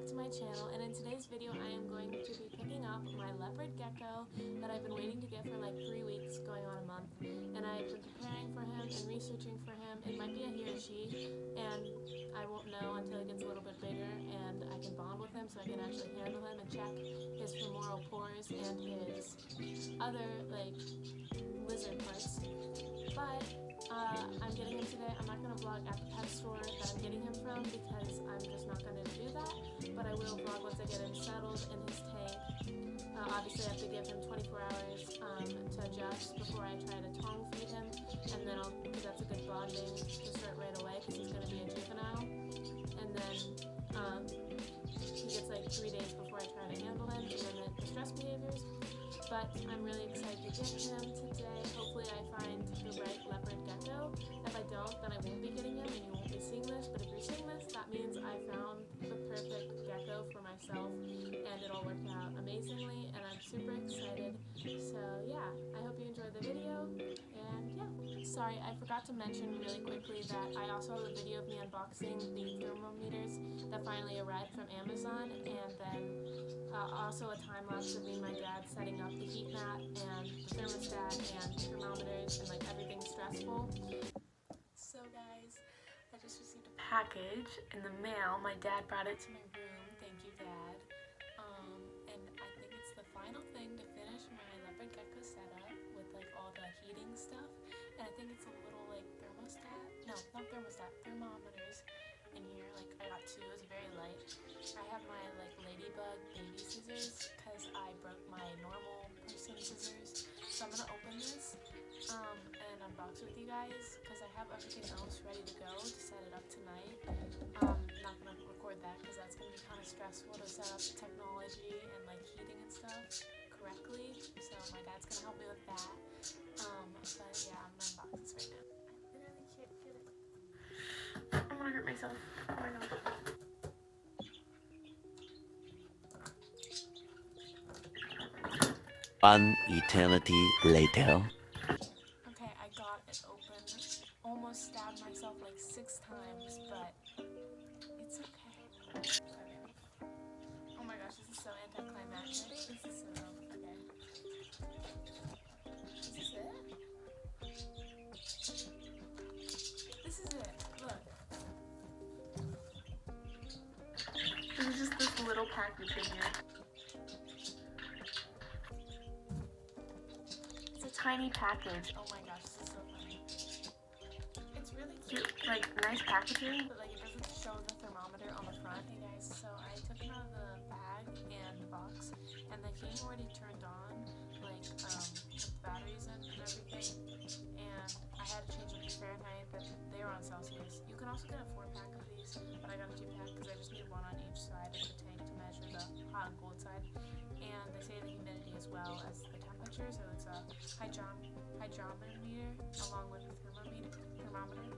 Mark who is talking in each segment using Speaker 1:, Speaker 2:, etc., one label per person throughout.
Speaker 1: back to my channel, and in today's video I am going to be picking up my leopard gecko that I've been waiting to get for like 3 weeks, going on a month, and I've been preparing for him and researching for him. It might be a he or she, and I won't know until he gets a little bit bigger and I can bond with him so I can actually handle him and check his femoral pores and his other like lizard parts. But I'm getting him today. I'm not going to vlog at the pet store that I'm getting him from because I'm just not going to do that, but I will vlog once I get him settled in his tank. Obviously I have to give him 24 hours to adjust before I try to tongue feed him, and then because that's a good bonding to start right away because he's going to be a juvenile, and then he gets like 3 days before I try to handle him to limit the stress behaviors. But I'm really excited to get him today. Hopefully I find the right leopard gecko. If I don't, then I won't be getting him and you won't be seeing this, but if you're seeing this, that means I found the perfect gecko for myself and it all worked out amazingly and I'm super excited. So yeah, I hope you enjoyed the video, and yeah. Sorry, I forgot to mention really quickly that I also have a video of me unboxing the thermometers that finally arrived from Amazon, and then also a time lapse of me and my dad setting up the heat mat and the thermostat and thermometers and like everything stressful. So guys, I just received a package in the mail. My dad brought it to my room. Thank you, Dad. And I think it's the final thing to finish my leopard gecko setup with like all the heating stuff. And I think it's a little like thermostat. No, not thermostat, thermometers in here. Like I got 2, it's very light. I have my like ladybug baby scissors because I broke my normal person scissors. So I'm gonna open this and unbox it with you guys because I have everything else ready to go to set it up tonight. Not gonna record that because that's gonna be kind of stressful to set up the technology and like heating and stuff correctly. So my dad's gonna help me with that. But yeah, I'm gonna unbox this right now. I literally can't get it. I'm gonna hurt myself. Oh my god.
Speaker 2: One eternity later.
Speaker 1: Okay, I got it open. Almost stabbed myself like 6 times, but it's okay. Oh my gosh, this is so anticlimactic. This is so okay. Is this it? This is it. Look. This is just this little package in here. Tiny package. Oh my gosh, this is so funny. It's really cute, like nice packaging, but like it doesn't show the thermometer on the front. Hey guys, so I took it out of the bag and the box, and the heating already turned on, like with the batteries in and everything. And I had to change it to Fahrenheit, but they were on Celsius. You can also get a 4-pack of these, but I got a 2-pack because I just need one on each side of the tank to measure the hot and cold side. And they say the humidity as well as the temperature, so it's a hydrometer along with the thermometer.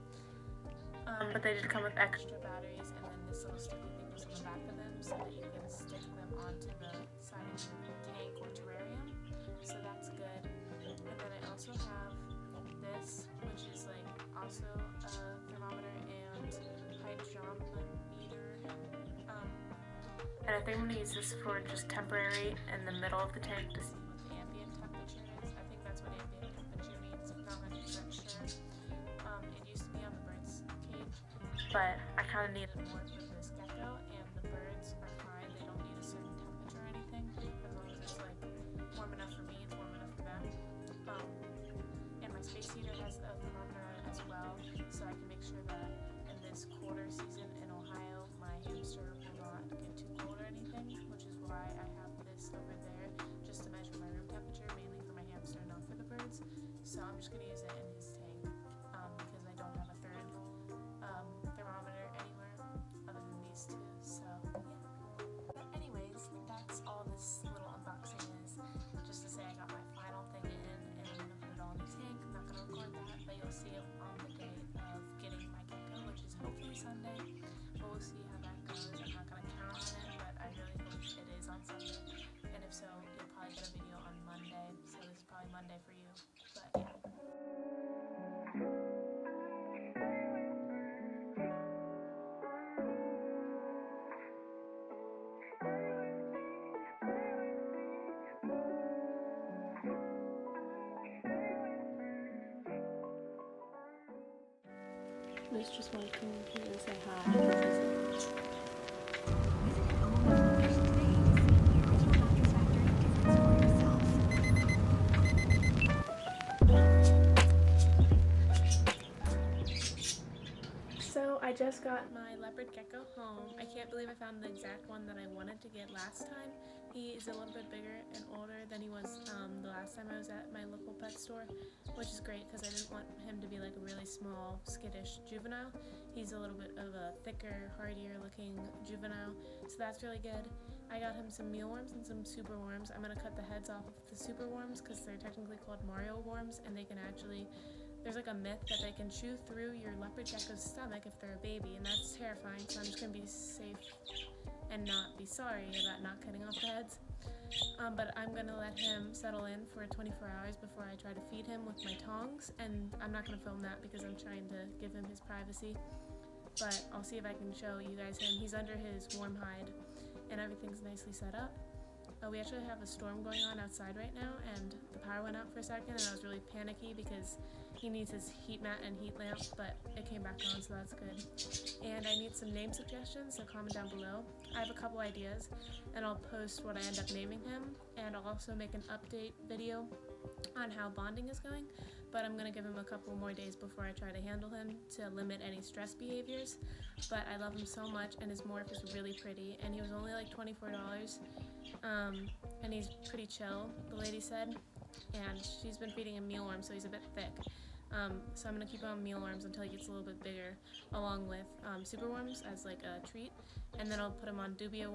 Speaker 1: But they did come with extra batteries and then this little sticky thing goes on the back of them so that you can stick them onto the side of your tank or terrarium. So that's good. And then I also have this, which is like also a thermometer and hydrometer. And I think I'm going to use this for just temporary in the middle of the tank to see what the ambient temperature is. I think that's what ambient temperature means. I'm not 100% sure. It used to be on the bird's cage, but I kind of needed more for this gecko, and the birds are fine. They don't need a certain temperature or anything, as long as it's like warm enough for me and warm enough for them. And my space heater has a thermometer on it as well, so I can make sure that in this colder season in Ohio, my hamster will not get too cold or anything, which is why I have this over there just to measure my room temperature, mainly for my hamster, not for the birds. So I'm just going to use it in his tank because I don't have a third thermometer anywhere other was just wanting to say hi. So I just got my leopard gecko home. I can't believe I found the exact one that I wanted to get last time. He is a little bit bigger and older than he was the last time I was at my local pet store, which is great because I didn't want him to be like a really small, skittish juvenile. He's a little bit of a thicker, hardier looking juvenile, so that's really good. I got him some mealworms and some super worms. I'm going to cut the heads off of the super worms because they're technically called Mario worms, and they can actually, there's like a myth that they can chew through your leopard gecko's stomach if they're a baby, and that's terrifying, so I'm just going to be safe and not be sorry about not cutting off the heads. But I'm going to let him settle in for 24 hours before I try to feed him with my tongs, and I'm not going to film that because I'm trying to give him his privacy, but I'll see if I can show you guys him. He's under his warm hide, and everything's nicely set up. We actually have a storm going on outside right now, and the power went out for a second, and I was really panicky because he needs his heat mat and heat lamp, but it came back on, so that's good. And I need some name suggestions, so comment down below. I have a couple ideas, and I'll post what I end up naming him, and I'll also make an update video on how bonding is going, but I'm going to give him a couple more days before I try to handle him to limit any stress behaviors. But I love him so much, and his morph is really pretty, and he was only like $24, and he's pretty chill, the lady said, and she's been feeding him mealworms, so he's a bit thick. So I'm going to keep him on mealworms until he gets a little bit bigger, along with superworms as like a treat, and then I'll put him on dubia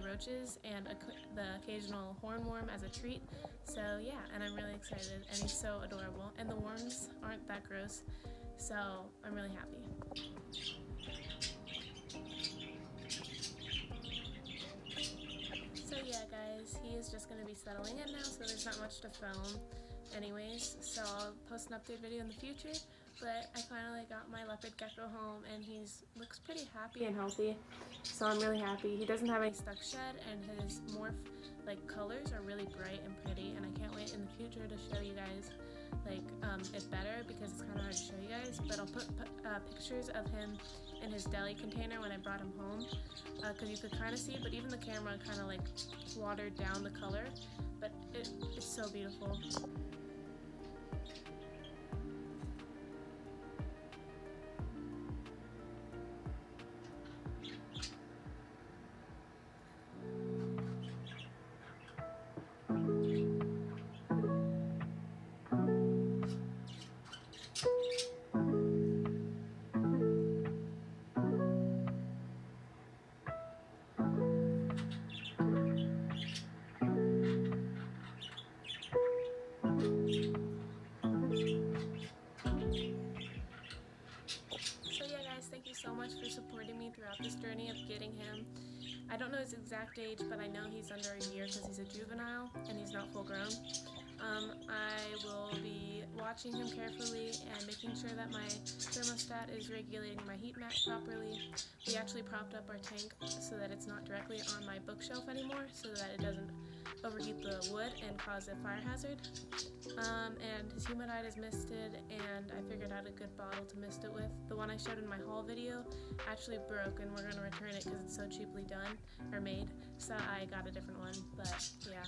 Speaker 1: roaches, and the occasional hornworm as a treat. So yeah, and I'm really excited, and he's so adorable, and the worms aren't that gross, so I'm really happy. So yeah guys, he is just going to be settling in now, so there's not much to film anyways, so I'll post an update video in the future. But I finally got my leopard gecko home, and he looks pretty happy and healthy, so I'm really happy. He doesn't have any stuck shed, and his morph like colors are really bright and pretty, and I can't wait in the future to show you guys like it better because it's kind of hard to show you guys, but I'll put pictures of him in his deli container when I brought him home, because you could kind of see, but even the camera kind of like watered down the color, but it's so beautiful. Thank you so much for supporting me throughout this journey of getting him. I don't know his exact age, but I know he's under a year because he's a juvenile and he's not full grown. I will be watching him carefully and making sure that my thermostat is regulating my heat mat properly. We actually propped up our tank so that it's not directly on my bookshelf anymore, so that it doesn't overheat the wood and cause a fire hazard. And his humidite is misted, and I figured out a good bottle to mist it with. The one I showed in my haul video actually broke, and we're going to return it because it's so cheaply done or made, so I got a different one. But yeah,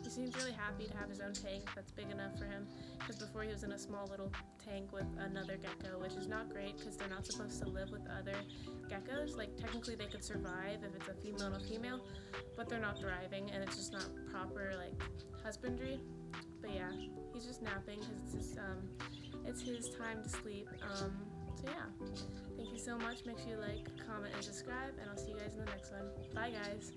Speaker 1: he seems really happy to have his own tank that's big enough for him, because before he was in a small little tank with another gecko, which is not great because they're not supposed to live with other geckos. Like technically they could survive if it's a female and a female, but they're not thriving, and it's just not proper like husbandry. But yeah, he's just napping because it's his time to sleep. So yeah, thank you so much. Make sure you like, comment, and subscribe, and I'll see you guys in the next one. Bye guys.